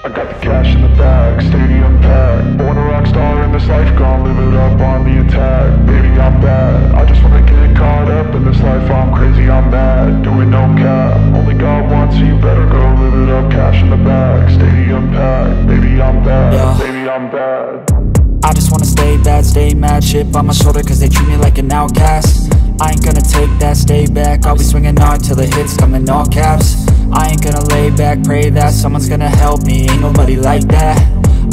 I got the cash in the bag, stadium packed. Born a rock star in this life, gon' live it up on the attack. Baby, I'm bad, I just wanna get caught up in this life. I'm crazy, I'm mad, doing no cap. Only God wants you, better go live it up. Cash in the bag, stadium packed. Baby, I'm bad, yeah. Baby, I'm bad. I just wanna stay bad, stay mad. Chip on my shoulder cause they treat me like an outcast. I ain't gonna take that, stay back. I'll be swinging hard till the hits come in all caps. I ain't gonna lay back, pray that someone's gonna help me. Ain't nobody like that.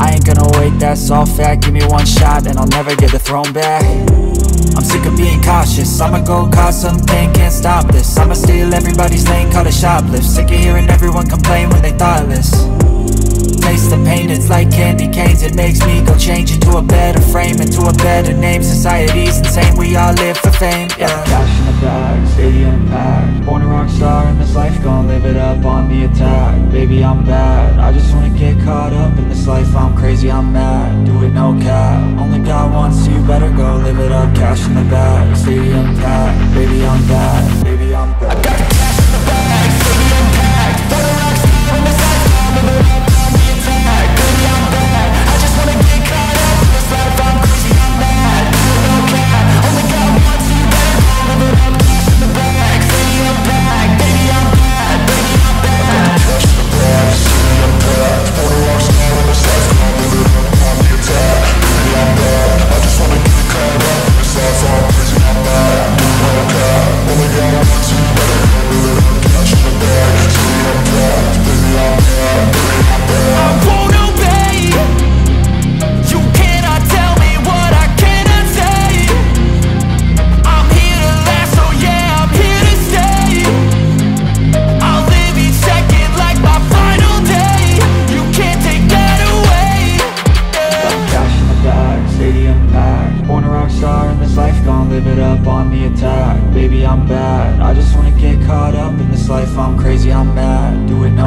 I ain't gonna wait, that's all fact. Give me one shot and I'll never get the throne back. I'm sick of being cautious, I'ma go cause something, can't stop this. I'ma steal everybody's lane, call it shoplift. Sick of hearing everyone complain when they thoughtless. Taste the pain, it's like candy canes. It makes me go change into a better frame, into a better name. Society's insane, we all live for fame, yeah. Cash in the bag, stadium packed. Born a rock star in this life, gon' live it up on the attack. Baby, I'm bad, I just wanna get caught up in this life. I'm crazy, I'm mad, do it no cap. Only God wants you, better go live it up. Cash in the bag, stadium packed. Baby, I'm bad, baby, I'm bad. I got the cash in the bag, stadium packed. Born a rock star in this life, gon' live it up. Baby, I'm bad, I just wanna get caught up in this life. I'm crazy, I'm mad, do it no